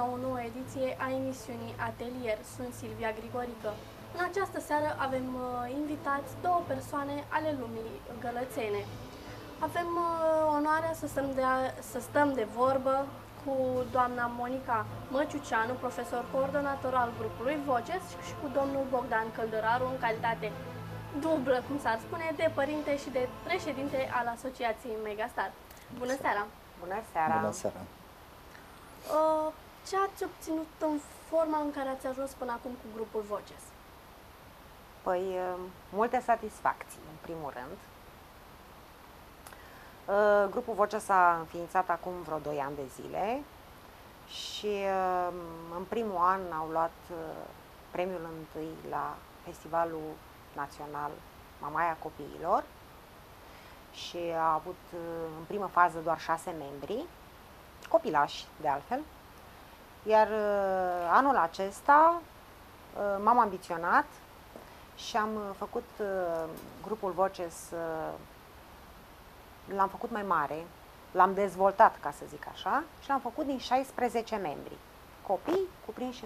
la o nouă ediție a emisiunii Atelier. Sunt Silvia Grigorică. În această seară avem invitați două persoane ale lumii gălățene. Avem onoarea să stăm de vorbă cu doamna Monica Măciuceanu, profesor coordonator al grupului Voces, și cu domnul Bogdan Căldăraru, în calitate dublă, cum s-ar spune, de părinte și de președinte al Asociației Megastar. Bună seara! Bună seara! Bună seara! Ce ați obținut în forma în care ați ajuns până acum cu grupul Voces? Păi, multe satisfacții, în primul rând. Grupul Voces s-a înființat acum vreo 2 ani de zile și în primul an au luat premiul întâi la Festivalul Național Mamaia Copiilor și a avut în primă fază doar 6 membri, copilași de altfel, iar anul acesta m-am ambiționat și am făcut grupul Voces, l-am făcut mai mare, l-am dezvoltat, ca să zic așa, și l-am făcut din 16 membri, copii cuprinși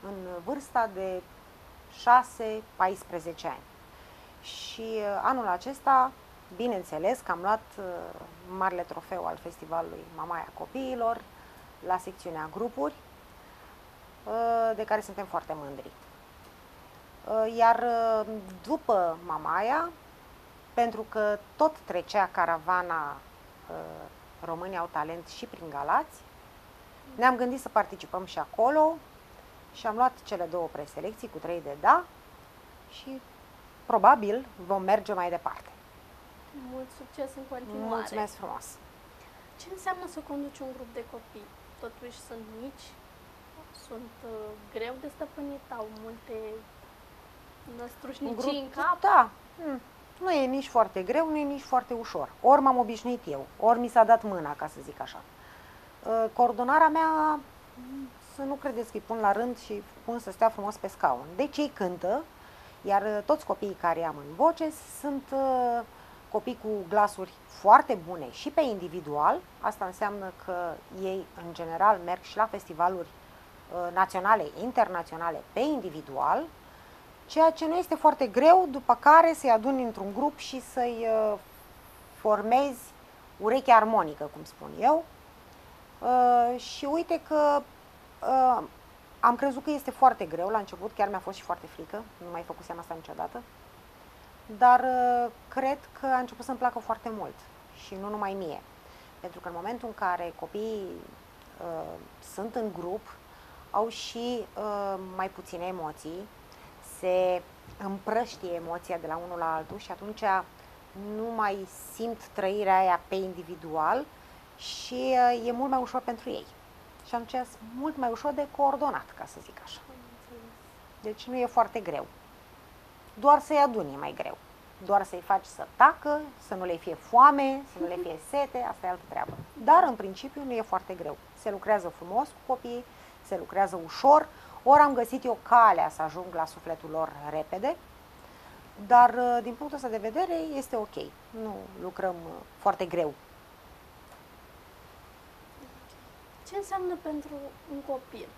în vârsta de 6-14 ani. Și anul acesta, bineînțeles că am luat marele trofeu al Festivalului Mamaia Copiilor la secțiunea grupuri, de care suntem foarte mândri. Iar după Mamaia, pentru că tot trecea caravana Românii au talent și prin Galați, ne-am gândit să participăm și acolo și am luat cele 2 preselecții cu 3 de da și probabil vom merge mai departe. Mult succes în continuare! Mulțumesc frumos! Ce înseamnă să conduci un grup de copii? Totuși sunt mici, sunt greu de stăpânit, au multe năstrușnicii în cap? Da! Nu e nici foarte greu, nu e nici foarte ușor. Ori m-am obișnuit eu, ori mi s-a dat mâna, ca să zic așa. Coordonarea mea, să nu credeți că îi pun la rând și pun să stea frumos pe scaun. Deci ei cântă, iar toți copiii care am în Voces sunt copii cu glasuri foarte bune și pe individual. Asta înseamnă că ei, în general, merg și la festivaluri naționale, internaționale, pe individual, ceea ce nu este foarte greu, după care să-i aduni într-un grup și să-i formezi urechea armonică, cum spun eu. Și uite că am crezut că este foarte greu, la început chiar mi-a fost și foarte frică, nu mai făcusem asta niciodată, dar cred că a început să-mi placă foarte mult și nu numai mie. Pentru că în momentul în care copiii sunt în grup, au și mai puține emoții, se împrăștie emoția de la unul la altul și atunci nu mai simt trăirea aia pe individual și e mult mai ușor pentru ei. Și atunci e mult mai ușor de coordonat, ca să zic așa. Deci nu e foarte greu. Doar să-i aduni e mai greu. Doar să-i faci să tacă, să nu le fie foame, să nu le fie sete, asta e altă treabă. Dar în principiu nu e foarte greu. Se lucrează frumos cu copiii, se lucrează ușor, ori am găsit eu calea să ajung la sufletul lor repede, dar din punctul ăsta de vedere este ok. Nu lucrăm foarte greu. Ce înseamnă pentru un copil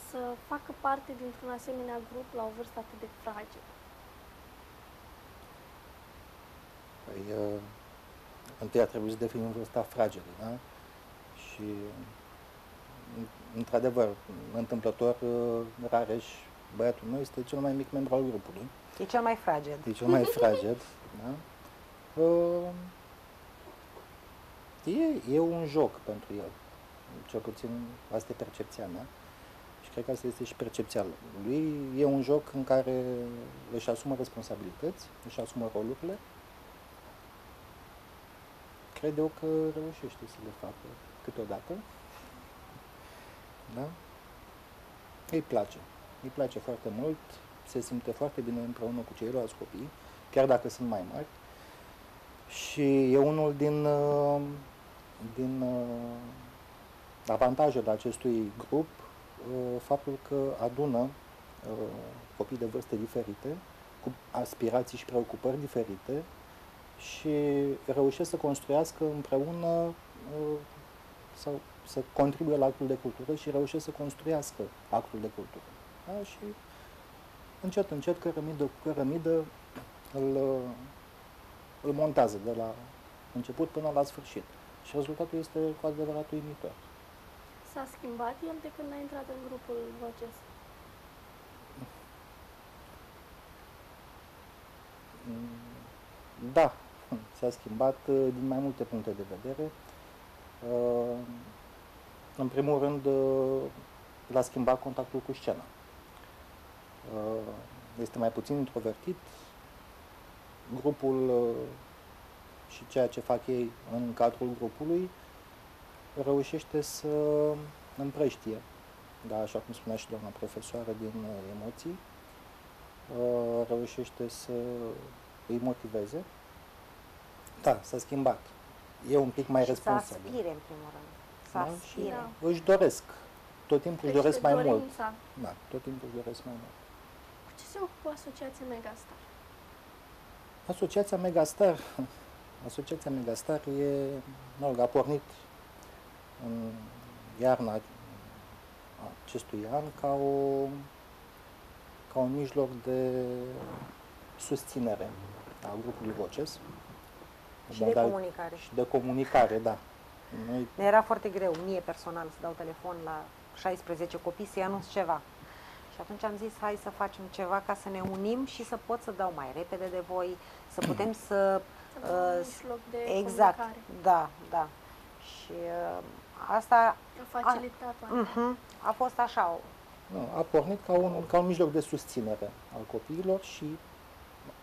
să facă parte dintr-un asemenea grup la o vârstă atât de fragedă? Păi, întâi a trebuit să definim vârsta fragedă, da? Și, într-adevăr, întâmplător, Rareș, băiatul meu, este cel mai mic membru al grupului. E cel mai fraged. E cel mai fraged, da? E un joc pentru el. Cel puțin asta e percepția mea și cred că asta este și percepția lui. E un joc în care își asumă responsabilități, își asumă rolurile. Cred eu că reușește să le facă câteodată. Da? Îi place foarte mult, se simte foarte bine împreună cu ceilalți copii, chiar dacă sunt mai mari. Și e unul din avantajele acestui grup, faptul că adună copii de vârste diferite, cu aspirații și preocupări diferite și reușesc să construiască împreună sau să contribuie la actul de cultură și reușesc să construiască actul de cultură. Da? Și încet, încet, cărămidă cu cărămidă, îl montează de la început până la sfârșit. Și rezultatul este cu adevărat uimitor. S-a schimbat el de când a intrat în grupul Voces? Da, s-a schimbat din mai multe puncte de vedere. În primul rând, l-a schimbat contactul cu scena. Este mai puțin introvertit. Grupul și ceea ce fac ei în cadrul grupului reușește să împrăștie, da, așa cum spunea și doamna profesoară, din emoții, reușește să îi motiveze. Da, s-a schimbat. E un pic mai și responsabil. să aspire, în primul rând. Să Da? aspire. Da. Își doresc. Tot timpul își doresc mai mult. dorința. Da, tot timpul își doresc mai mult. Cu ce se ocupă Asociația Megastar? Asociația Megastar, Asociația Megastar a pornit în iarna acestui an ca un mijloc de susținere a grupului Voces. Și de comunicare. Și de comunicare, da. Noi, Ne era foarte greu, mie personal, să dau telefon la 16 copii să-i anunț ceva. Și atunci am zis, hai să facem ceva ca să ne unim și să pot să dau mai repede de voi, să putem să... Un mijloc de exact, comunicare. da, da. Și asta A facilitat a fost așa. a pornit ca un mijloc de susținere al copiilor și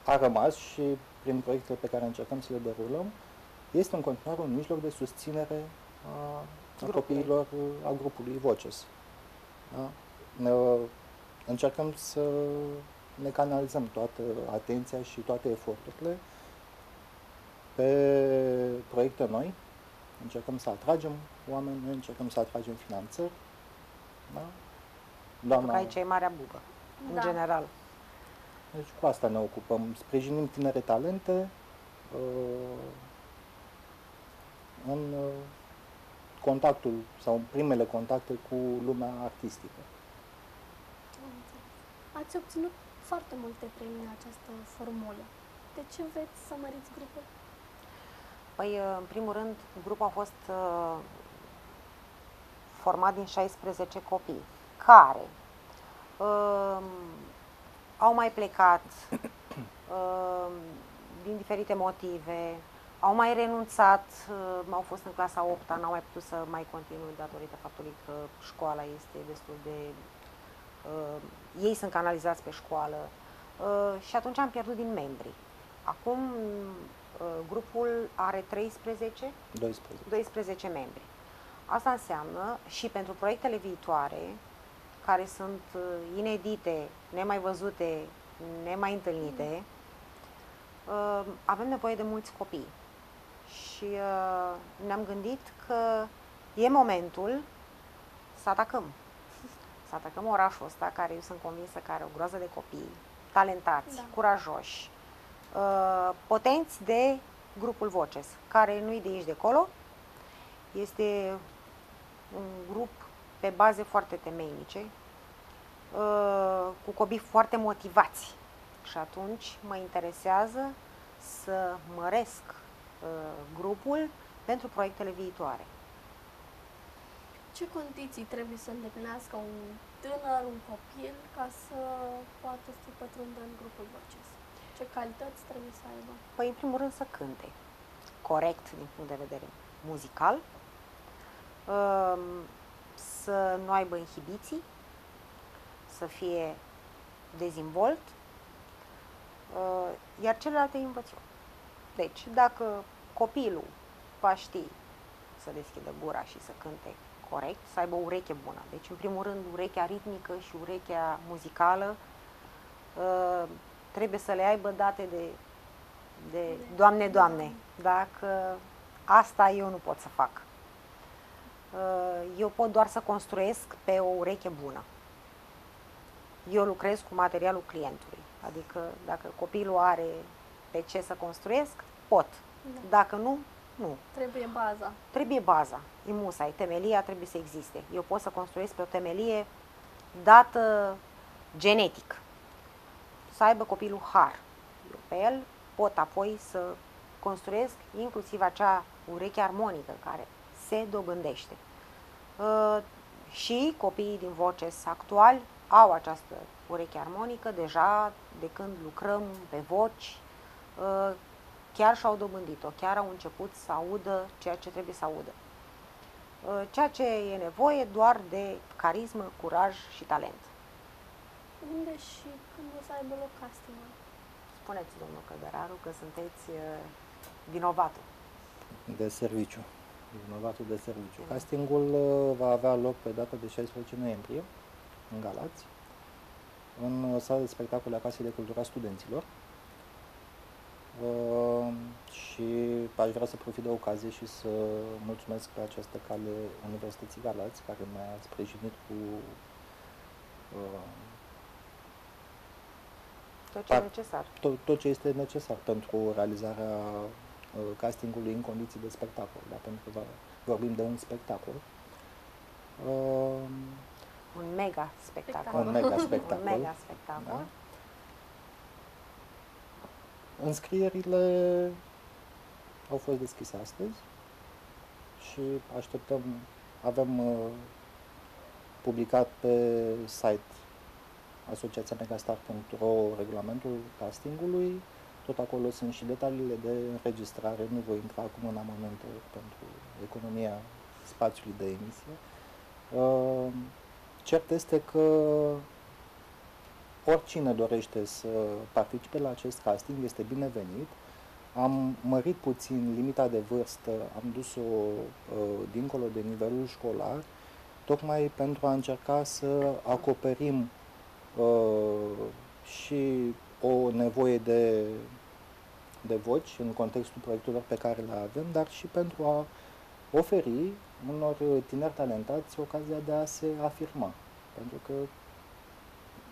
a rămas și prin proiectele pe care încercăm să le derulăm, este în continuare un mijloc de susținere a copiilor, a grupului Voces. Da? Încercăm să ne canalizăm toată atenția și toate eforturile pe proiecte noi. Încercăm să atragem oameni, noi încercăm să atragem finanțări. Da? Pentru că aici e marea bugă, în general. Deci cu asta ne ocupăm. Sprijinim tinere talente în contactul sau în primele contacte cu lumea artistică. Ați obținut foarte multe premii în această formulă. De ce veți să măriți grupul? Păi, în primul rând, grupul a fost format din 16 copii, care au mai plecat din diferite motive, au mai renunțat, au fost în clasa 8-a, n-au mai putut să mai continue datorită faptului că școala este destul de... ei sunt canalizați pe școală și atunci am pierdut din membri. Acum grupul are 12 membri. Asta înseamnă și pentru proiectele viitoare, care sunt inedite, nemai văzute, nemai întâlnite, avem nevoie de mulți copii. Și ne-am gândit că e momentul să atacăm. Să atacăm orașul ăsta, care eu sunt convinsă că are o groază de copii, talentați, curajoși, potenți de grupul Voces, care nu-i de aici de acolo. Este un grup pe baze foarte temeinice, cu copii foarte motivați. Și atunci mă interesează să măresc grupul pentru proiectele viitoare. Ce condiții trebuie să îndeplinească un tânăr, un copil, ca să poată să pătrundă în grupul Voces? Ce calități trebuie să aibă? Păi, în primul rând, să cânte corect din punct de vedere muzical, să nu aibă inhibiții, să fie dezvolt, iar celelalte învăț eu. Deci, dacă copilul va ști să deschidă gura și să cânte corect, să aibă o ureche bună. Deci, în primul rând, urechea ritmică și urechea muzicală trebuie să le aibă date de Doamne, Doamne. Dacă asta eu nu pot să fac. Eu pot doar să construiesc pe o ureche bună. Eu lucrez cu materialul clientului. Adică dacă copilul are pe ce să construiesc, pot. Dacă nu, Nu. Trebuie baza. Trebuie baza, e musai, temelia trebuie să existe. Eu pot să construiesc pe o temelie dată genetic, să aibă copilul har. Eu pe el pot apoi să construiesc inclusiv acea ureche armonică care se dobândește. Și copiii din Voces actuali au această ureche armonică deja de când lucrăm pe voci, chiar și-au dobândit-o, chiar au început să audă ceea ce trebuie să audă. Ceea ce e nevoie doar de carismă, curaj și talent. Unde și când o să aibă loc castingul? Spuneți, domnul Cădăraru, că sunteți vinovatul. De serviciu. Vinovatul de serviciu. Castingul va avea loc pe data de 16 noiembrie, în Galați, în sala de spectacole a Casei de Cultură a Studenților. Și aș vrea să profit de ocazie și să mulțumesc pe această cale Universității Galați, care mi-a sprijinit cu Tot ce e necesar. tot ce este necesar pentru realizarea castingului în condiții de spectacol, da? Pentru că vorbim de un spectacol. Un mega spectacol. Un mega spectacol. Un mega spectacol. Da? Înscrierile au fost deschise astăzi și așteptăm, avem publicat pe site asociațiamegastar.ro regulamentul castingului. Tot acolo sunt și detaliile de înregistrare, nu voi intra acum în amănunte pentru economia spațiului de emisie. Cert este că oricine dorește să participe la acest casting este binevenit. Am mărit puțin limita de vârstă, am dus-o dincolo de nivelul școlar, tocmai pentru a încerca să acoperim și o nevoie de voci în contextul proiectelor pe care le avem, dar și pentru a oferi unor tineri talentați ocazia de a se afirma. Pentru că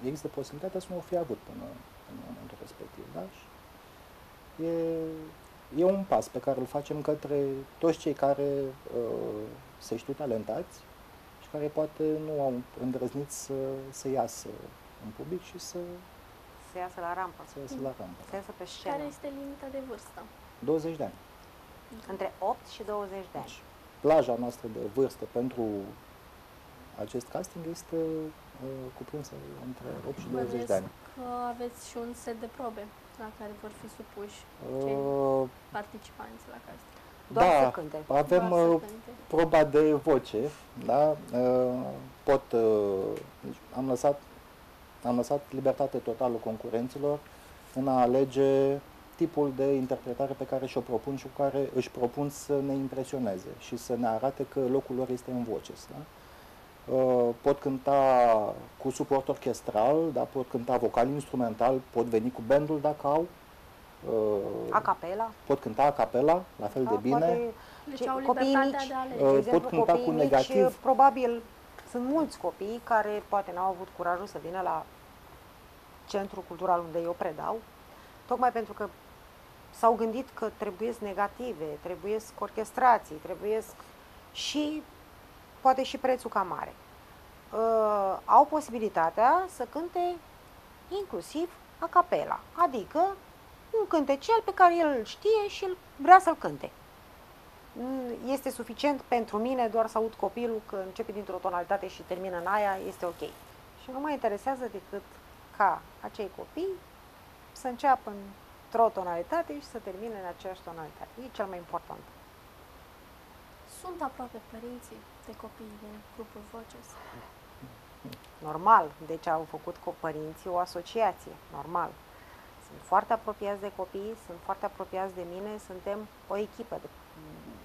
există posibilitatea să nu o fi avut până în momentul respectiv. Da? Și e un pas pe care îl facem către toți cei care se știu talentați și care poate nu au îndrăznit să iasă în public și să iasă la rampă. Să iasă pe scenă. Care este limita de vârstă? 20 de ani. Între 8 și 20 de ani. Deci, plaja noastră de vârstă pentru acest casting este cuprinsă între 8 și 20 de ani. Că aveți și un set de probe la care vor fi supuși cei participanți la casting. Doar să cânte. Avem proba de voce, da? Am lăsat libertate totală concurenților în a alege tipul de interpretare pe care și-o propun și cu care își propun să ne impresioneze și să ne arate că locul lor este în voce. Da? Pot cânta cu suport orchestral, da? Pot cânta vocal instrumental, pot veni cu bandul dacă au. A capela. Pot cânta a capela, la fel de bine. Deci au libertatea de a alege. De exemplu, pot cânta cu negativ. Mici, probabil sunt mulți copii care poate n-au avut curajul să vină la centrul cultural unde eu predau, tocmai pentru că s-au gândit că trebuie negative, trebuie orchestrații, trebuie și poate și prețul cam mare. Au posibilitatea să cânte inclusiv a capela, adică un cântecel pe care el îl știe și vrea să-l cânte. Este suficient pentru mine doar să aud copilul că începe dintr-o tonalitate și termină în aia, este ok. Și nu mă interesează decât ca acei copii să înceapă într-o tonalitate și să termine în aceeași tonalitate. E cel mai important. Sunt aproape părinții de copii din grupul Voces. Normal, deci au făcut cu părinții o asociație, normal. Sunt foarte apropiați de copii, sunt foarte apropiați de mine, suntem o echipă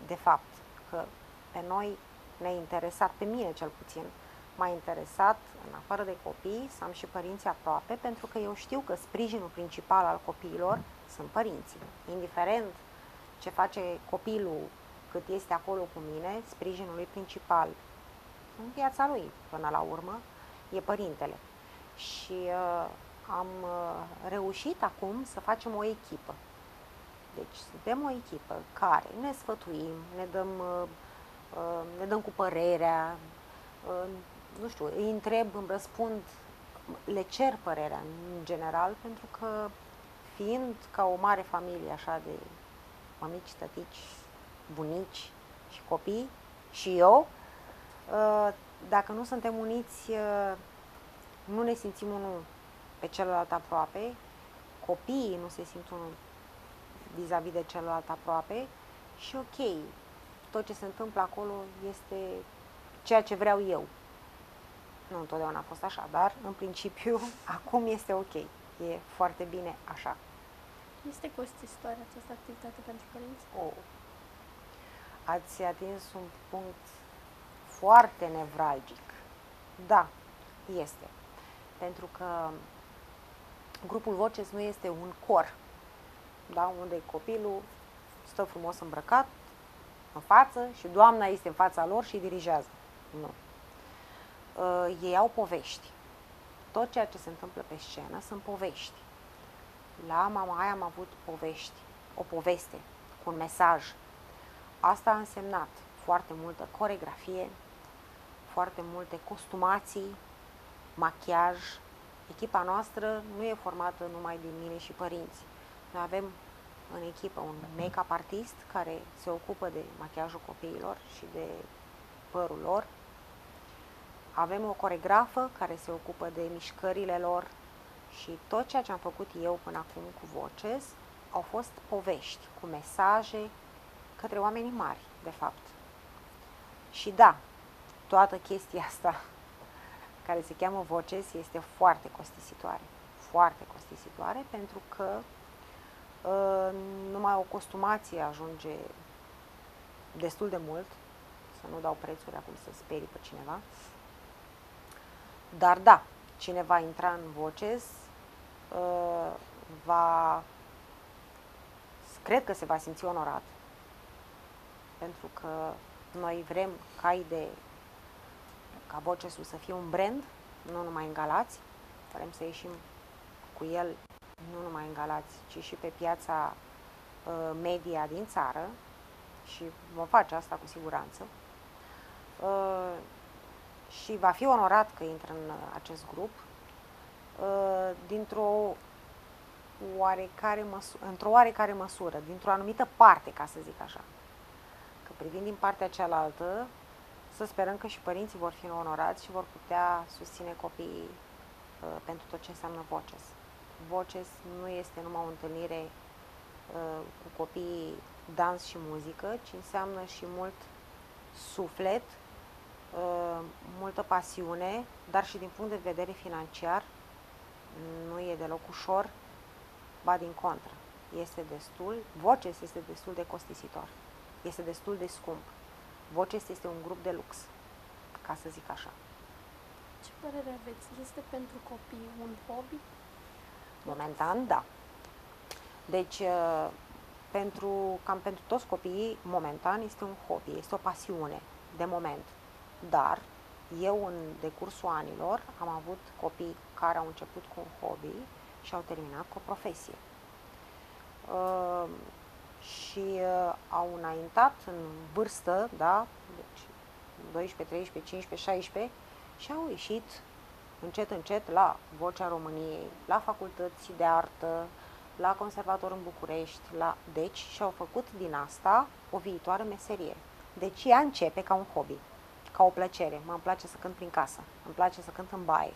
de fapt, că pe noi ne-a interesat, pe mine cel puțin, m-a interesat, în afară de copii, să am și părinții aproape, pentru că eu știu că sprijinul principal al copiilor sunt părinții. Indiferent ce face copilul cât este acolo cu mine, sprijinul lui principal în viața lui, până la urmă, e părintele. Și am reușit acum să facem o echipă. Deci suntem o echipă care ne sfătuim, ne dăm cu părerea, nu știu, îi întreb, îmi răspund, le cer părerea în general, pentru că fiind ca o mare familie așa de mămici, tătici, bunici și copii și eu, dacă nu suntem uniți, nu ne simțim unul pe celălalt aproape, copiii nu se simt unul vis-a-vis de celălalt aproape și ok, tot ce se întâmplă acolo este ceea ce vreau eu. Nu întotdeauna a fost așa, dar în principiu acum este ok, e foarte bine așa. Este costisitoare această activitate pentru părinți? Ați atins un punct foarte nevralgic. Da, este. Pentru că grupul Voces nu este un cor, da? Unde copilul stă frumos îmbrăcat în față și doamna este în fața lor și dirigează. Nu. Ei au povești. Tot ceea ce se întâmplă pe scenă sunt povești. La Mama Aia am avut povești, o poveste cu un mesaj. Asta a însemnat foarte multă coreografie, foarte multe costumații, machiaj. Echipa noastră nu e formată numai din mine și părinți. Noi avem în echipă un make-up artist care se ocupă de machiajul copiilor și de părul lor. Avem o coregrafă care se ocupă de mișcările lor și tot ceea ce am făcut eu până acum cu Voces au fost povești cu mesaje către oamenii mari, de fapt. Și da, toată chestia asta care se cheamă Voces este foarte costisitoare. Foarte costisitoare pentru că numai o costumație ajunge destul de mult, să nu dau prețuri acum să sperii pe cineva. Dar da, cine va intra în Voces cred că se va simți onorat, pentru că noi vrem ca Vocesul să fie un brand, nu numai în Galați, vrem să ieșim cu el nu numai în Galați, ci și pe piața media din țară și vom face asta cu siguranță. Și va fi onorat că intră în acest grup într-o oarecare măsură, dintr-o anumită parte, ca să zic așa. Că privind din partea cealaltă, să sperăm că și părinții vor fi onorați și vor putea susține copiii pentru tot ce înseamnă Voces. Voces nu este numai o întâlnire cu copiii, dans și muzică, ci înseamnă și mult suflet, multă pasiune, dar și din punct de vedere financiar nu e deloc ușor, ba din contră. Voces este destul de costisitor, este destul de scump. Voces este un grup de lux, ca să zic așa. Ce părere aveți? Este pentru copii un hobby? Momentan, da. Deci, cam pentru toți copiii, momentan este un hobby, este o pasiune, de moment. Dar, eu, în decursul anilor, am avut copii care au început cu un hobby și au terminat cu o profesie. Și au înaintat în vârstă, da, deci 12, 13, 15, 16 și au ieșit încet, încet la Vocea României, la facultăți de artă, la conservator în București, deci și-au făcut din asta o viitoare meserie. Deci ea începe ca un hobby, ca o plăcere. Îmi place să cânt prin casă, îmi place să cânt în baie,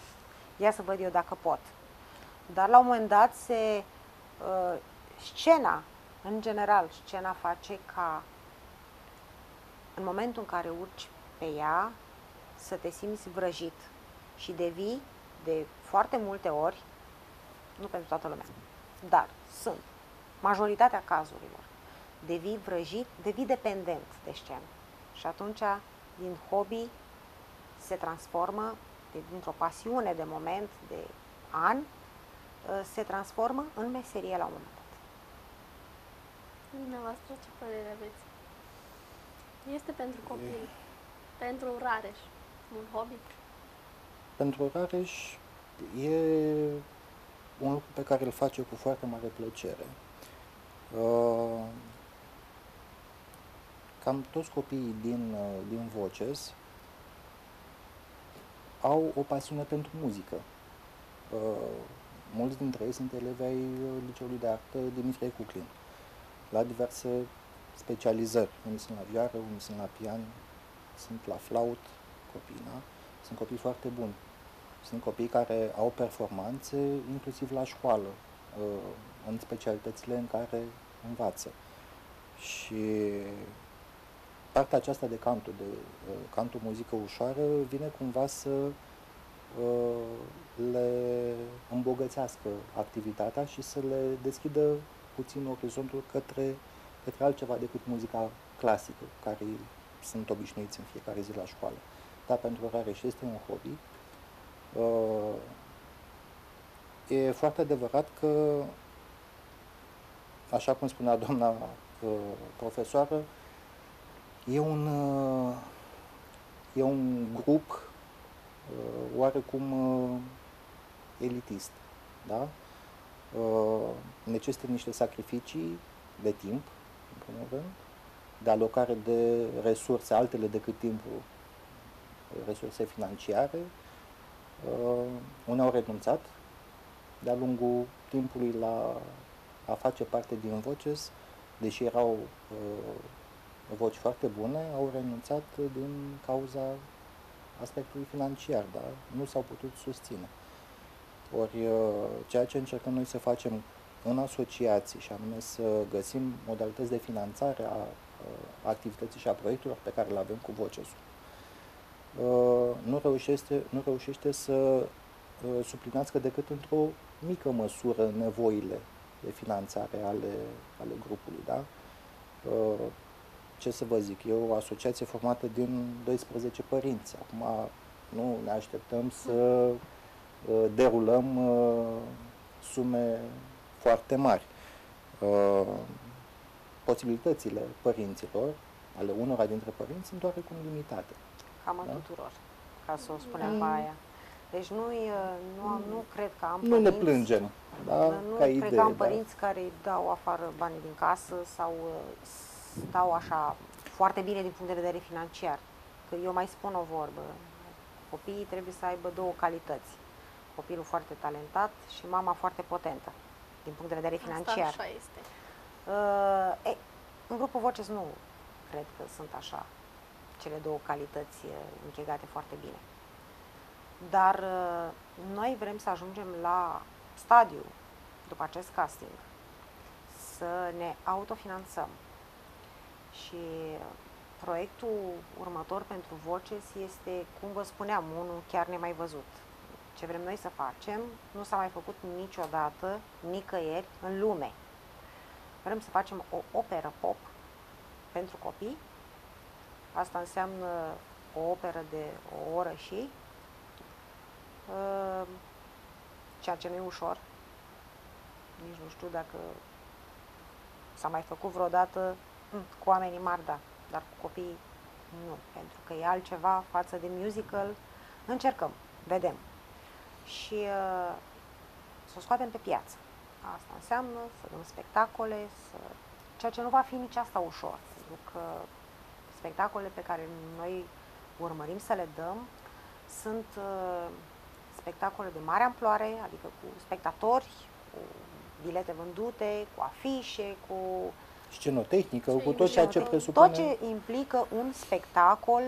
ia să văd eu dacă pot. Dar la un moment dat scena, în general, scena face ca în momentul în care urci pe ea să te simți vrăjit și devii de foarte multe ori, nu pentru toată lumea, dar sunt majoritatea cazurilor, devii vrăjit, devii dependent de scenă. Și atunci, din hobby, se transformă, dintr-o pasiune de moment, de an, se transformă în meserie la un moment dat. Dumneavoastră, ce părere aveți? Este pentru copii, pentru Rareș, un hobby? Pentru Rareș e un lucru pe care îl face cu foarte mare plăcere. Uh, Cam toți copiii din Voces au o pasiune pentru muzică. Mulți dintre ei sunt elevi ai Liceului de Artă Dimitrie Cuclin, la diverse specializări. Unii sunt la vioară, unii sunt la pian, sunt la flaut, copii, da? Sunt copii foarte buni. Sunt copii care au performanțe inclusiv la școală, în specialitățile în care învață. Și partea aceasta de cantul muzică ușoară, vine cumva să le îmbogățească activitatea și să le deschidă puțin orizontul către altceva decât muzica clasică, care sunt obișnuiți în fiecare zi la școală. Dar pentru care și este un hobby. E foarte adevărat că, așa cum spunea doamna profesoară, e un grup oarecum elitist, da? Necesită niște sacrificii de timp, în primul rând, de alocare de resurse altele decât timpul, resurse financiare. Unii au renunțat de-a lungul timpului a face parte din Voces, deși erau voci foarte bune, au renunțat din cauza aspectului financiar, dar nu s-au putut susține. Ori ceea ce încercăm noi să facem în asociații, și anume să găsim modalități de finanțare a activității și a proiectelor pe care le avem cu Vocesul, nu reușește să suplinească decât într-o mică măsură nevoile de finanțare ale grupului. Da? Ce să vă zic, e o asociație formată din 12 părinți. Acum nu ne așteptăm să derulăm sume foarte mari. Posibilitățile părinților, ale unora dintre părinți, sunt oarecum limitate. Cam a tuturor, ca să o spunem pe aia. Deci nu cred că am Nu părinți, ne plângem, da? Nu Ca cred idee, că am da. părinți care îi dau afară banii din casă sau stau așa foarte bine din punct de vedere financiar. Că eu mai spun o vorbă, copiii trebuie să aibă două calități. Copilul foarte talentat și mama foarte potentă, din punct de vedere financiar. Asta așa este. În grupul Voces nu cred că sunt așa cele două calități închegate foarte bine. Dar noi vrem să ajungem la stadiu, după acest casting, să ne autofinanțăm. Și proiectul următor pentru Voces este, cum vă spuneam, unul chiar nemai văzut. Ce vrem noi să facem nu s-a mai făcut niciodată, nicăieri în lume. Vrem să facem o operă pop pentru copii. Asta înseamnă o operă de o oră și, ceea ce nu e ușor. Nici nu știu dacă s-a mai făcut vreodată cu oamenii mari, da, dar cu copii nu, pentru că e altceva față de musical. Încercăm, vedem. Și să o scoatem pe piață. Asta înseamnă să dăm spectacole, ceea ce nu va fi nici asta ușor, pentru că spectacolele pe care noi urmărim să le dăm sunt spectacole de mare amploare, adică cu spectatori, cu bilete vândute, cu afișe, cu scenotehnică, cu tot ceea ce presupune... Tot ce implică un spectacol,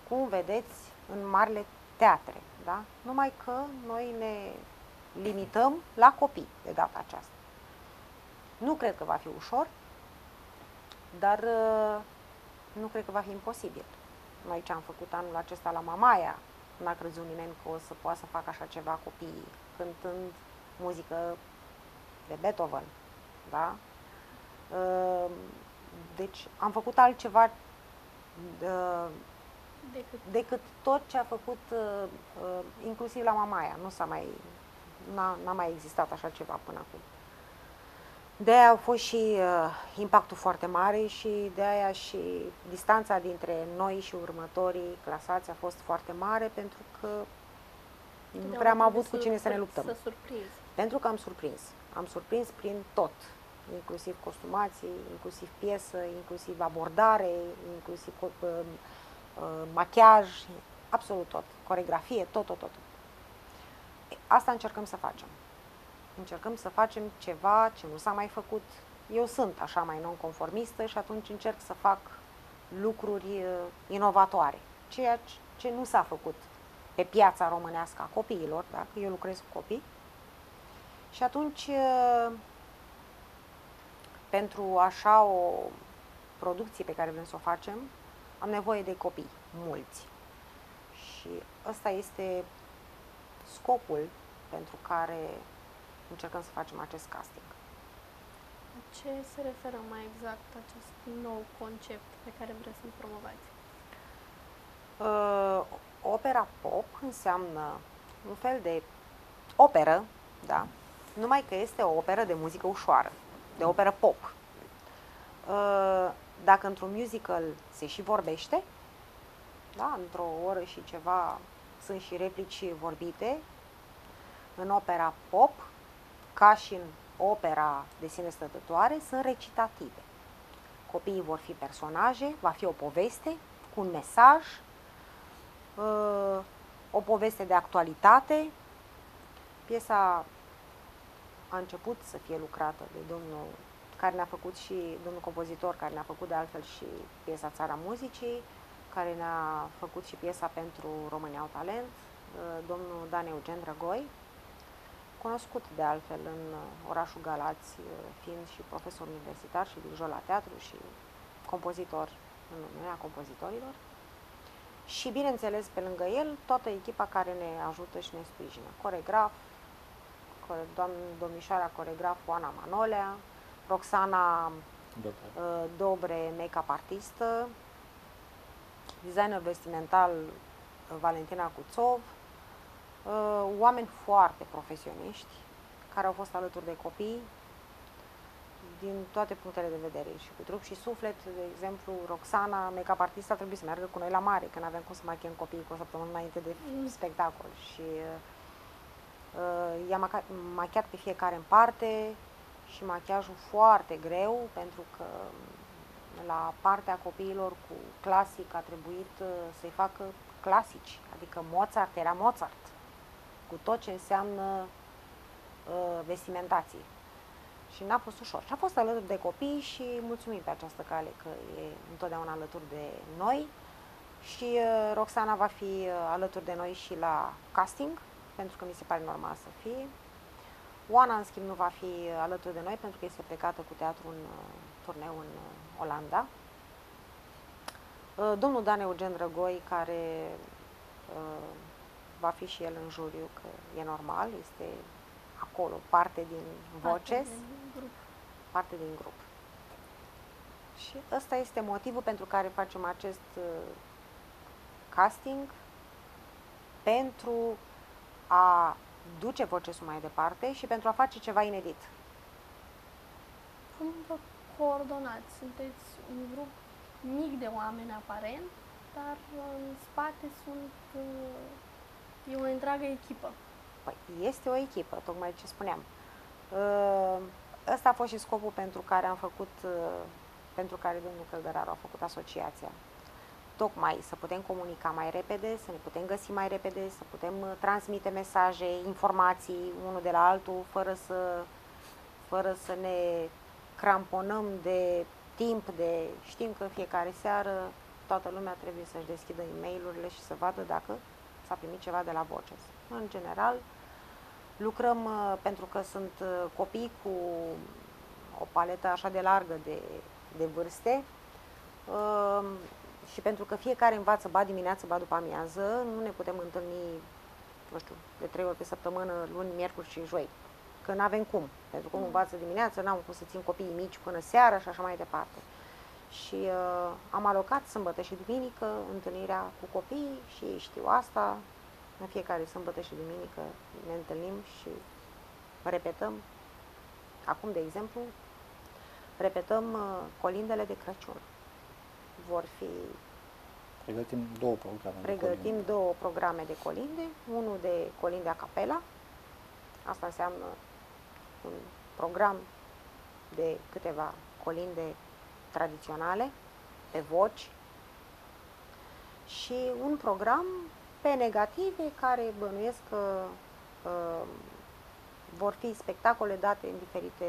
cum vedeți, în marile teatre, da? Numai că noi ne limităm la copii de data aceasta. Nu cred că va fi ușor, dar nu cred că va fi imposibil. Noi ce am făcut anul acesta la Mamaia, n-a crezut nimeni că o să poată să facă așa ceva copiii, cântând muzică de Beethoven, da? Deci am făcut altceva decât tot ce a făcut inclusiv la Mamaia. N-a mai existat așa ceva până acum. De-aia a fost și impactul foarte mare și de-aia și distanța dintre noi și următorii clasați a fost foarte mare, pentru că nu prea am avut cu cine să ne luptăm. Să surprinzi. Pentru că am surprins. Am surprins prin tot. inclusiv costumații, inclusiv piesă, inclusiv abordare, inclusiv machiaj, absolut tot, coreografie, tot. Asta încercăm să facem. Încercăm să facem ceva ce nu s-a mai făcut. Eu sunt așa mai nonconformistă și atunci încerc să fac lucruri inovatoare, ceea ce nu s-a făcut pe piața românească a copiilor, dacă eu lucrez cu copii. Și atunci, pentru așa o producție pe care vrem să o facem, am nevoie de copii, mulți. Și ăsta este scopul pentru care încercăm să facem acest casting. La ce se referă mai exact acest nou concept pe care vreți să-l promovați? Opera pop înseamnă un fel de operă, da? Numai că este o operă de muzică ușoară, de operă pop. Dacă într-un musical se și vorbește, da? Într-o oră și ceva sunt și replici vorbite, în opera pop, ca și în opera de sine stătătoare, sunt recitative. Copiii vor fi personaje, va fi o poveste cu un mesaj, o poveste de actualitate. Piesa a început să fie lucrată de domnul care ne-a făcut și domnul compozitor, care ne-a făcut de altfel și piesa Țara Muzicii, care ne-a făcut și piesa pentru România au Talent, domnul Dan Eugen Drăgoi, cunoscut de altfel în orașul Galați, fiind și profesor universitar și dirijor la teatru și compozitor în Uniunea Compozitorilor. Și, bineînțeles, pe lângă el, toată echipa care ne ajută și ne sprijină. Coregraf, domnișoara coregraf Oana Manolea, Roxana Dobre, make-up artistă, designer vestimental Valentina Cuțov, oameni foarte profesioniști care au fost alături de copii din toate punctele de vedere, și cu trup și suflet. De exemplu, Roxana, make-up artista, trebuie să meargă cu noi la mare, că n-aveam cum să machiem copiii cu o săptămână înainte de spectacol. Și i-am machiat pe fiecare în parte și machiajul foarte greu, pentru că la partea copiilor cu clasic a trebuit să-i facă clasici, adică Mozart era Mozart, cu tot ce înseamnă vestimentație. Și n-a fost ușor. Și a fost alături de copii și mulțumim pe această cale că e întotdeauna alături de noi. Și Roxana va fi alături de noi și la casting, pentru că mi se pare normal să fie. Oana, în schimb, nu va fi alături de noi pentru că este plecată cu teatru în turneu în Olanda. Domnul Dan Eugen Drăgoi, care va fi și el în juriu, că e normal, este acolo, parte din Voces, parte din grup. Și ăsta este motivul pentru care facem acest casting, pentru a duce Vocesul mai departe și pentru a face ceva inedit. Cum vă coordonați? Sunteți un grup mic de oameni aparent, dar în spate e o întreagă echipă. Păi, este o echipă, tocmai ce spuneam. Ăsta a fost și scopul pentru care am făcut, pentru care domnul Călgăraru a făcut asociația. Tocmai să putem comunica mai repede, să ne putem găsi mai repede, să putem transmite mesaje, informații unul de la altul, fără să ne cramponăm de timp, știm că fiecare seară toată lumea trebuie să-și deschidă e-mail-urile și să vadă dacă s-a primit ceva de la Voces. În general, lucrăm pentru că sunt copii cu o paletă așa de largă de vârste și pentru că fiecare învață ba dimineață, ba după amiază, nu ne putem întâlni, nu știu, de 3 ori pe săptămână, luni, miercuri și joi, că n-avem cum, pentru că învață dimineață, n-am cum să țin copiii mici până seara și așa mai departe. Și am alocat sâmbătă și duminică întâlnirea cu copiii și ei știu asta. În fiecare sâmbătă și duminică ne întâlnim și repetăm. Acum, de exemplu, repetăm colindele de Crăciun. Vor fi... Pregătim două programe Pregătim două programe de colinde. Unul de colinde a capela. Asta înseamnă un program de câteva colinde tradiționale, pe voci, și un program pe negative care bănuiesc că vor fi spectacole date în diferite,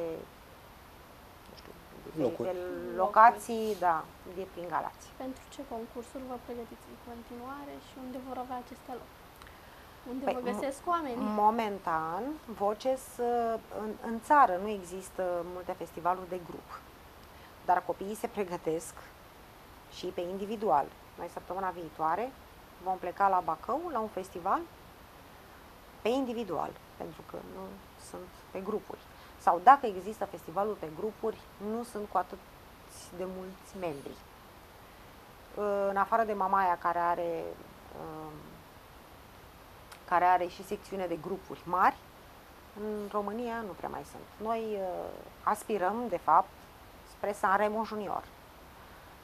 nu știu, diferite locații, da, de prin Galați. Pentru ce concursuri vă pregătiți în continuare și unde vor avea acestea loc? Unde Păi, vă găsesc oamenii? Momentan, Voces, în țară nu există multe festivaluri de grup, dar copiii se pregătesc și pe individual. Noi săptămâna viitoare vom pleca la Bacău la un festival pe individual, pentru că nu sunt pe grupuri. Sau dacă există festivalul pe grupuri, nu sunt cu atât de mulți membri. În afară de Mamaia, care are și secțiune de grupuri mari, în România nu prea mai sunt. Noi aspirăm, de fapt, spre Sanremo Junior.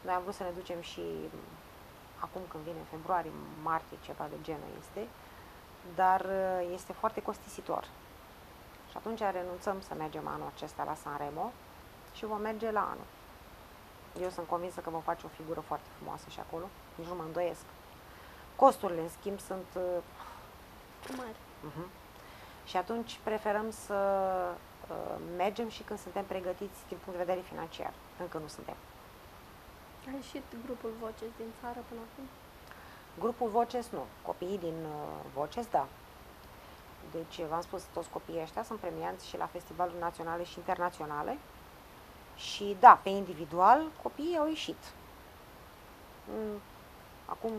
Noi am vrut să ne ducem și acum când vine februarie, martie, ceva de genul este, dar este foarte costisitor. Și atunci renunțăm să mergem anul acesta la Sanremo și vom merge la anul. Eu sunt convinsă că vom face o figură foarte frumoasă și acolo, nici nu mă îndoiesc. Costurile, în schimb, sunt Mari. Și atunci preferăm să mergem și când suntem pregătiți din punct de vedere financiar. Încă nu suntem. A ieșit grupul Voces din țară până acum? Grupul Voces nu. Copiii din Voces, da. Deci, v-am spus, toți copiii ăștia sunt premianți și la festivaluri naționale și internaționale. Și da, pe individual, copiii au ieșit. Acum,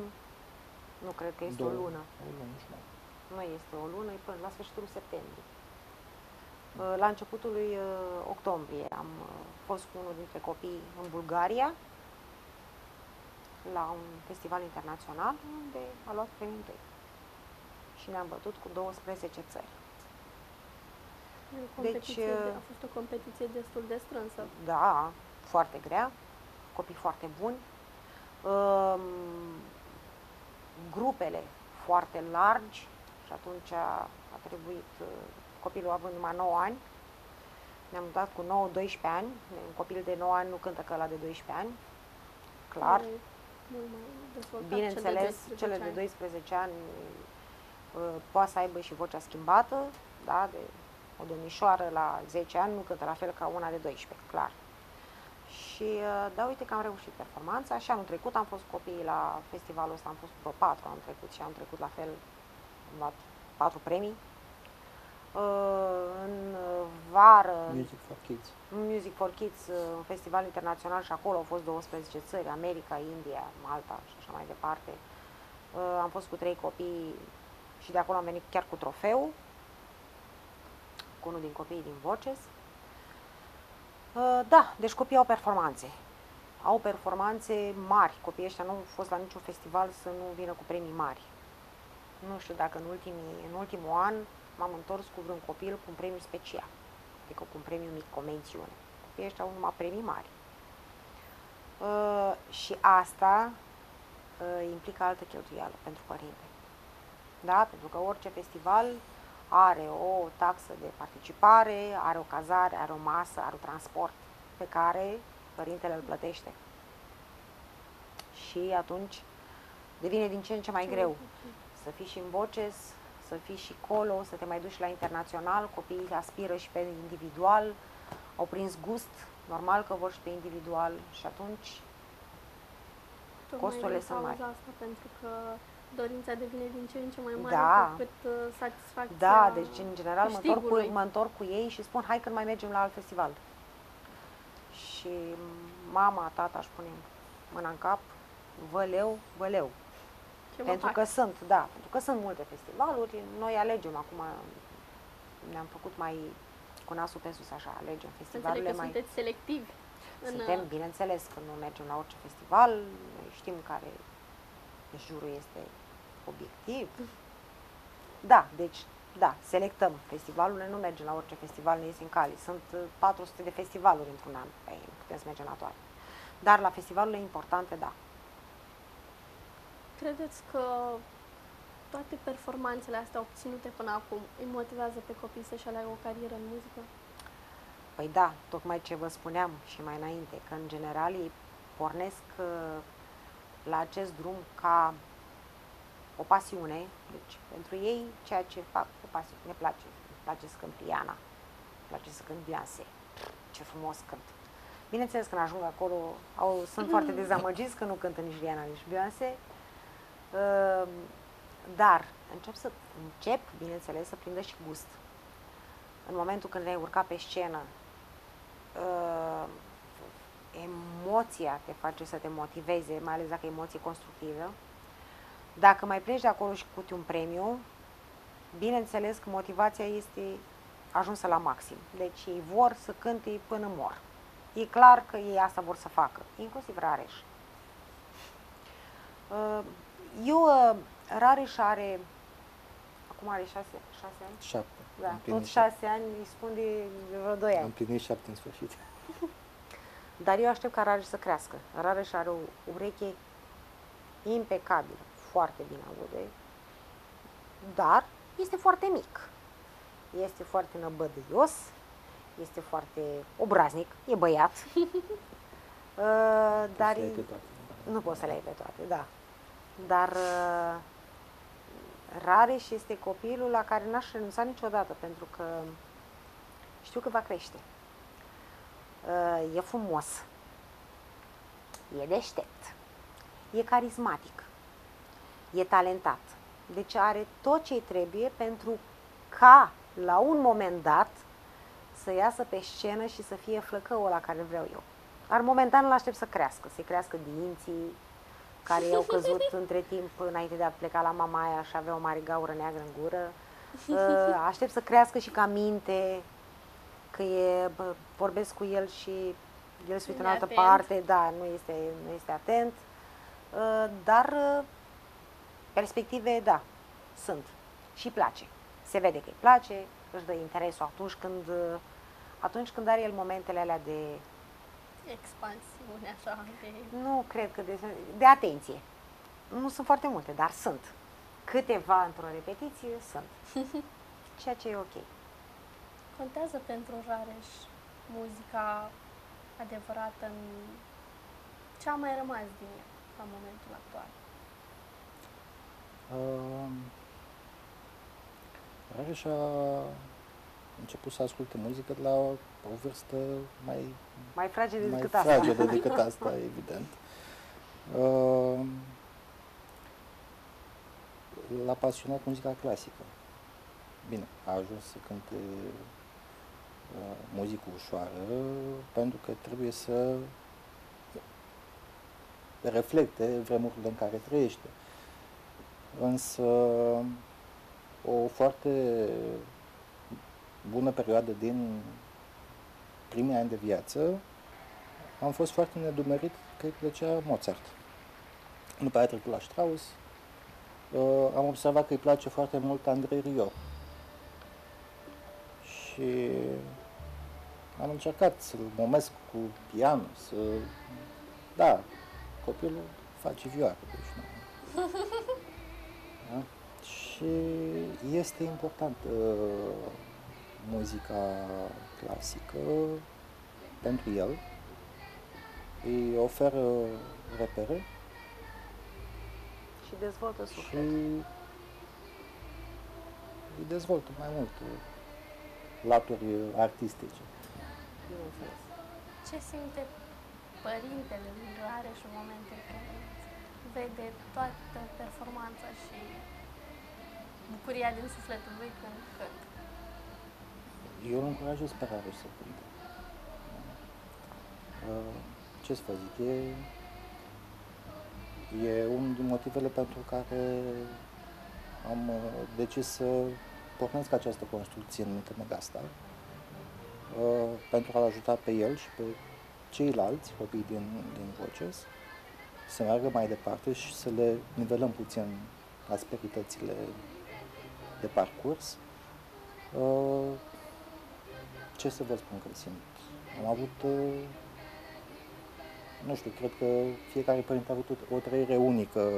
nu cred că este o lună. Nu este o lună, e până la sfârșitul septembrie. La începutul lui octombrie am fost cu unul dintre copii în Bulgaria, la un festival internațional, unde a luat premiul întâi. Și ne-am bătut cu 12 țări. Deci, a fost o competiție destul de strânsă. Da, foarte grea, copii foarte buni, grupele foarte largi și atunci a trebuit, copilul având numai 9 ani, ne-am dat cu 9-12 ani, un copil de 9 ani nu cântă ca ăla de 12 ani, clar. Bineînțeles, cele de 12 ani poate să aibă și vocea schimbată, da, de o domnișoară la 10 ani nu cântă la fel ca una de 12, clar. Și da, uite că am reușit performanța și anul trecut am fost copiii la festivalul ăsta, am fost vreo 4 anul trecut și anul trecut la fel am luat 4 premii. În vară Music for Kids, un festival internațional și acolo au fost 12 țări, America, India, Malta și așa mai departe. Am fost cu 3 copii și de acolo am venit chiar cu trofeu, cu unul din copiii din Voces. Da, deci copiii au performanțe. Au performanțe mari. Copiii ăștia nu au fost la niciun festival să nu vină cu premii mari. Nu știu dacă în ultimul an m-am întors cu vreun copil cu un premiu special, adică cu un premiu mic, o mențiune. Copiii ăștia au numai premii mari. Și asta implică altă cheltuială pentru părinte. Da? Pentru că orice festival are o taxă de participare, are o cazare, are o masă, are un transport pe care părintele îl plătește. Și atunci devine din ce în ce mai greu să fii și în Voces, să fii și colo, să te mai duci la internațional, copiii aspiră și pe individual, au prins gust, normal că vor și pe individual și atunci costurile sunt mari. Asta, pentru că dorința devine din ce în ce mai mare, da, decât satisfacția. Da, deci în general mă întorc cu ei și spun hai când mai mergem la alt festival. Și mama, tata își pune mâna în cap, vă leu. Pentru că sunt multe festivaluri, noi alegem acum, ne-am făcut mai cu nasul pe sus, așa, alegem festivalurile mai... sunteți selectivi. Suntem, bineînțeles, că nu mergem la orice festival, noi știm care jurul este obiectiv. Da, deci, da, selectăm festivalurile, nu mergem la orice festival, ne iese în cali. Sunt 400 de festivaluri într-un an, nu putem să mergem la toate. Dar la festivalurile importante, da. Credeți că toate performanțele astea obținute până acum îi motivează pe copii să-și aleagă o carieră în muzică? Păi da, tocmai ce vă spuneam și mai înainte, că în general ei pornesc la acest drum ca o pasiune, deci pentru ei ceea ce fac o pasiune, ne place să cânt Rihanna, ne place să cânt Beyoncé, ce frumos cânt. Bineînțeles, când ajung acolo, sunt foarte dezamăgiți că nu cântă nici Rihanna, nici Beyoncé, dar încep, bineînțeles, să prindă și gust. În momentul când ne-ai urcat pe scenă, emoția te face să te motiveze, mai ales dacă e emoție constructivă. Dacă mai pleci de acolo și cu un premiu, bineînțeles că motivația este ajunsă la maxim. Deci ei vor să cânte până mor. E clar că ei asta vor să facă, inclusiv Rareș. Rareș are, acum are 6 ani? 7. Da, tot 6 ani, îi spun de vreo 2 ani. Am plinit 7 în sfârșit. Dar eu aștept ca Rareș să crească. Rareș are o ureche impecabilă, foarte bine aude, dar este foarte mic. Este foarte năbădăios, este foarte obraznic, e băiat. Dar nu poți să le ai pe toate, da. Dar Rareș este copilul la care n-aș renunța niciodată, pentru că știu că va crește. E frumos, e deștept, e carismatic, e talentat. Deci are tot ce-i trebuie pentru ca, la un moment dat, să iasă pe scenă și să fie flăcăul la care vreau eu. Dar momentan îl aștept să crească, să-i crească dinții, care i-au căzut între timp înainte de a pleca la mamaia și avea o mare gaură neagră în gură. Aștept să crească și ca minte, că vorbesc cu el și el se uită în altă parte, da, nu este atent, dar perspective, da, sunt și place. Se vede că îi place, își dă interesul atunci când are el momentele alea de expansiune, așa, nu cred că de atenție. Nu sunt foarte multe, dar sunt. Câteva într-o repetiție sunt. Ceea ce e ok. Contează pentru Rareș muzica adevărată în ce a mai rămas din ea la momentul actual? Rareș a început să asculte muzică de la o vârstă mai fragedă decât fragedă decât asta, evident. L-a pasionat muzica clasică. Bine, a ajuns să cânte muzică ușoară pentru că trebuie să reflecte vremurile în care trăiește. Însă o foarte bună perioadă din primii ani de viață am fost foarte nedumerit că îi plăcea Mozart. După aia a trecut la Strauss, am observat că îi place foarte mult Andrei Rieu. Și am încercat să-l momesc cu pian, Da, copilul face vioară, deci nu. Da? Și este important muzica clasică pentru el, îi oferă repere și dezvoltă sufletul. Și îi dezvoltă mai mult laturi artistice. Bineînțeles. Ce simte părintele lui Rareș în momentul când vede toată performanța și bucuria din sufletul lui când cântă? Eu îl încurajez pe Rareș să cânte. Ce să vă zic, e unul din motivele pentru care am decis să pornesc această construcție numită Megastar, pentru a-l ajuta pe el și pe ceilalți copii din Voces să meargă mai departe și să le nivelăm puțin asperitățile de parcurs. Ce să vă spun că simt? Am avut, nu știu, cred că fiecare părinte a avut o trăire unică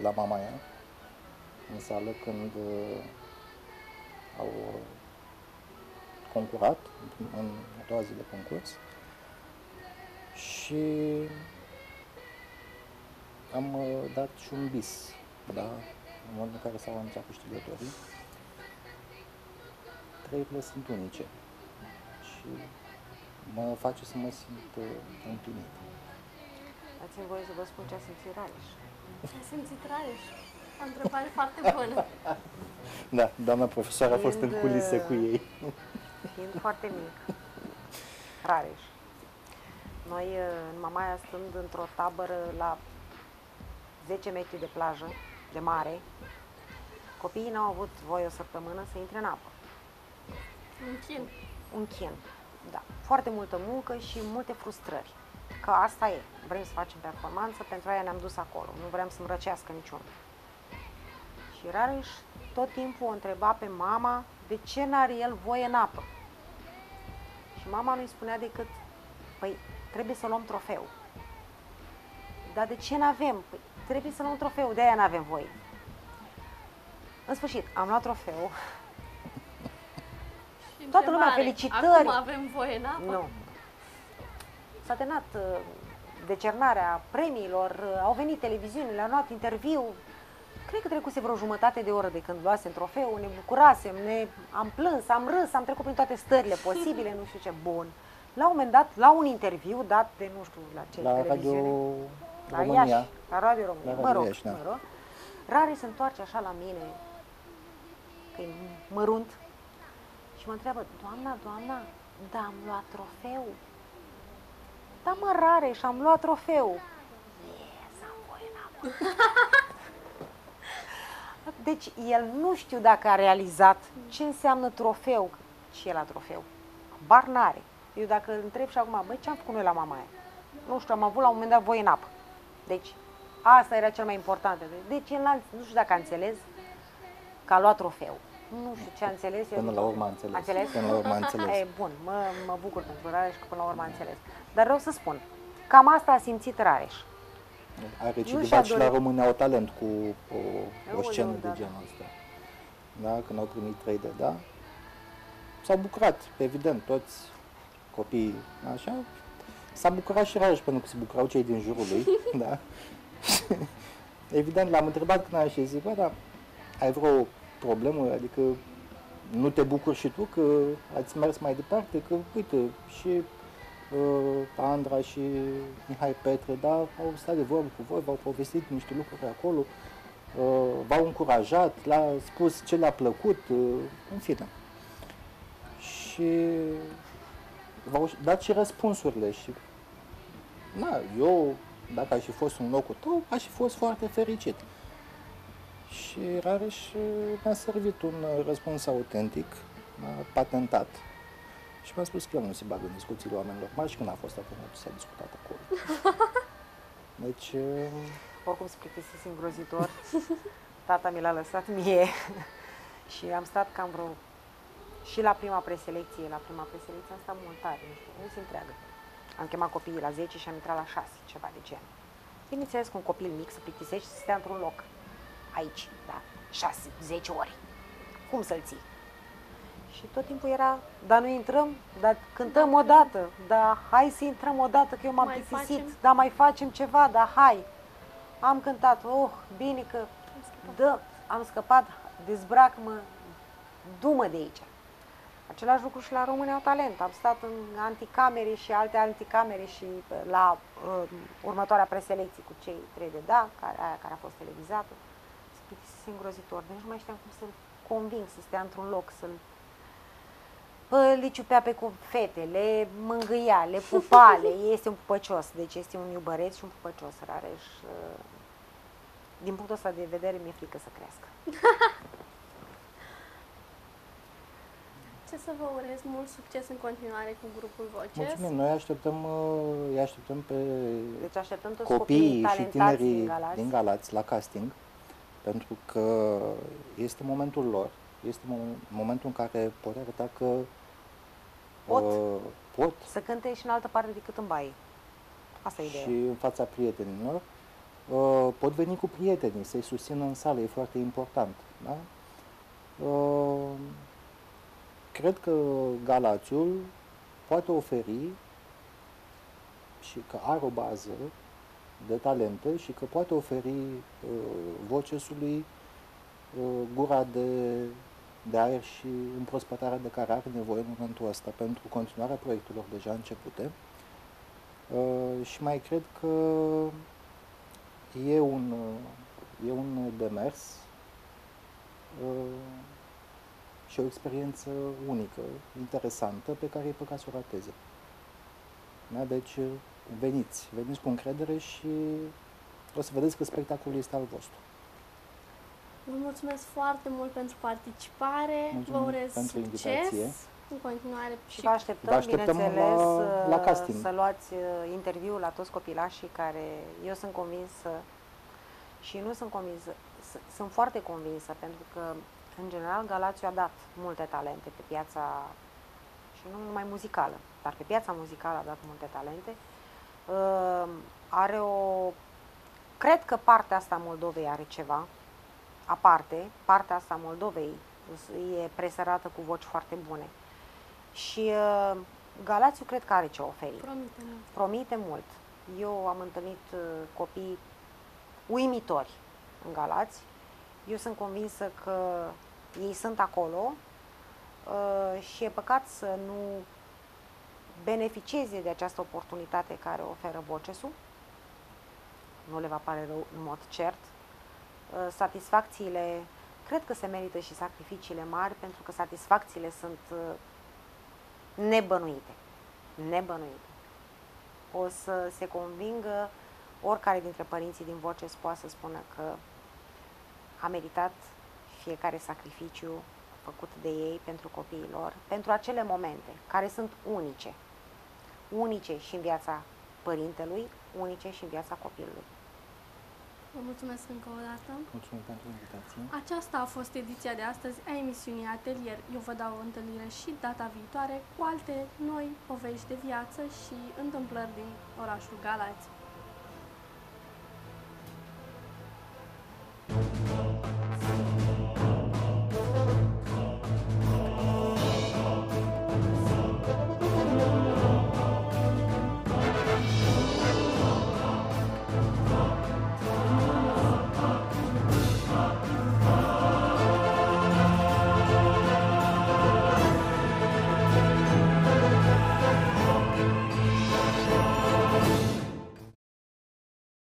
la Mamaia, în sală, când au concurat în a doua zi de concurs și am dat și un bis, da? În momentul în care s-au anunțat câștigătorii. Trăirile sunt unice și mă face să mă simt împlinit. Dați-mi voie să vă spun ce a simțit Rareș. Ce a simțit Rareș? O întrebare foarte bună. Da, doamna profesoară a fost în culise cu ei. Fiind foarte mic, Rareș. Noi în Mamaia stând într-o tabără la 10 metri de plajă, de mare, copiii n-au avut voie o săptămână să intre în apă. Un chin. Un chin, da. Foarte multă muncă și multe frustrări. Că asta e. Vrem să facem performanță, pentru aia ne-am dus acolo. Nu vrem să-mi răcească niciunul. Și Rareș tot timpul o întreba pe mama de ce n-are el voie în apă. Și mama nu-i spunea decât, păi, trebuie să luăm trofeu. Dar de ce n-avem? Păi, trebuie să luăm trofeu, de aia n-avem voie. În sfârșit, am luat trofeu. Și Toată lumea, întrebare, felicitări! Acum avem voie în apă? Nu. S-a terminat decernarea premiilor, au venit televiziunile, au luat interviu. Cred că trecuse vreo jumătate de oră de când luasem trofeul, ne bucurasem, am plâns, am râs, am trecut prin toate stările posibile, nu știu ce, bun. La un moment dat, la un interviu dat de, nu știu, la ce La televiziune, Radio la România. Iași, la Radio România, La mă Radio rog, Iași, da. mă rog. Rare se întoarce așa la mine, că e mărunt, și mă întreabă, doamna, da, am luat trofeu. Da, mă, Rare, și am luat trofeu. Yes, am voie în apă. Deci, el nu știu dacă a realizat ce înseamnă trofeu și el la trofeu. Bar n-are. Eu dacă îl întreb și acum, băi, ce am făcut noi la Mamaia? Nu știu, am avut la un moment dat voie în apă. Deci, asta era cel mai important. Deci, el nu știu dacă a înțeles că a luat trofeu. Nu știu ce a înțeles. Până la urmă a înțeles. A înțeles? Până la urmă a înțeles. E, bun, mă bucur pentru Rareș că până la urmă a înțeles. Dar vreau să spun, cam asta a simțit Rareș. A și-a recidivat și la dorit. România au talent cu o Aoleu, scenă da, de genul ăsta. Da? Când au primit 3 de da. S-au bucurat, evident, toți copiii, așa. S-a bucurat și Rareș, pentru că se bucurau cei din jurul lui, da. Evident, l-am întrebat când a ieșit, zic, bă, dar ai vreo problemă? Adică nu te bucuri și tu că ați mers mai departe? Că, uite, și Andra și Mihai Petre, da, au stat de vorbă cu voi, v-au povestit niște lucruri acolo, v-au încurajat, le-a spus ce le-a plăcut, în fine. Și v-au dat și răspunsurile și, na, eu, dacă aș fi fost în locul tău, aș fi fost foarte fericit. Și Rareș mi-a servit un răspuns autentic, patentat. Și mi-a spus că el nu se bagă în discuțiile oamenilor mari și când a fost acolo, s-a discutat acolo. Deci... Oricum se plictisise îngrozitor. Tata mi l-a lăsat mie și am stat cam vreo... Și la prima preselecție am stat mult tare, nu știu, o zi întreagă. Am chemat copiii la 10 și am intrat la 6, ceva de genul. Bineînțeles că un copil mic să plictisești și să stea într-un loc. Aici, da, 6-10 ori. Cum să-l ții? Și tot timpul era, dar nu intrăm, dar cântăm odată, dar hai să intrăm odată că eu m-am plictisit, dar mai facem ceva, dar hai. Am cântat, bine că am scăpat, dezbrac-mă, du-mă de aici. Același lucru și la România au talent. Am stat în anticamere și alte anticamere și la următoarea preselecție cu cei 3 de da, aia care a fost televizată. Se plictisise îngrozitor. Deci nu mai știam cum să-l conving să stea într-un loc, să-l le ciupea pe fete, le mângâia, le pupa, este un pupăcios. Deci este un iubăreț și un pupăcios. Rareș, din punctul ăsta de vedere, mi-e frică să crească. Ce să vă urez mult succes în continuare cu grupul Voces. Mulțumim, noi îi așteptăm pe Deci așteptăm toți copiii și tinerii din Galați la casting, pentru că este momentul lor, este momentul în care pot arăta că pot să cânte și în altă parte decât în baie. Asta e ideea. Și în fața prietenilor. Pot veni cu prietenii, să-i susțină în sală, e foarte important. Da? Cred că Galațiul poate oferi și că are o bază de talente și că poate oferi Vocesului gura de aer și împrospătarea de care are nevoie în momentul ăsta pentru continuarea proiectelor deja începute. Și mai cred că e un demers și o experiență unică, interesantă, pe care e păcat să o rateze. Da? Deci veniți cu încredere și o să vedeți că spectacolul este al vostru. Vă mulțumesc foarte mult pentru participare, Mulțumim vă urez pentru succes invitație. în continuare Și vă așteptăm, bineînțeles, la casting. să luați interviul la toți copilașii care, eu sunt convinsă și nu sunt convinsă, sunt foarte convinsă, pentru că, în general, Galațiu a dat multe talente pe piața, și nu numai muzicală, dar pe piața muzicală a dat multe talente. Cred că partea asta a Moldovei are ceva aparte, partea asta a Moldovei e presărată cu voci foarte bune. Și Galațiu cred că are ce oferi. Promite mult. Promite mult. Eu am întâlnit copii uimitori în Galați. Eu sunt convinsă că ei sunt acolo și e păcat să nu beneficieze de această oportunitate care oferă Vocesul. Nu le va pare rău în mod cert. Satisfacțiile, cred că se merită și sacrificiile mari, pentru că satisfacțiile sunt nebănuite. Nebănuite. O să se convingă oricare dintre părinții din Voces poate să spună că a meritat fiecare sacrificiu făcut de ei pentru copiii lor, pentru acele momente care sunt unice. Unice și în viața părintelui, unice și în viața copilului. Vă mulțumesc încă o dată. Mulțumim pentru invitație. Aceasta a fost ediția de astăzi a emisiunii Atelier. Eu vă dau o întâlnire și data viitoare cu alte noi povești de viață și întâmplări din orașul Galați.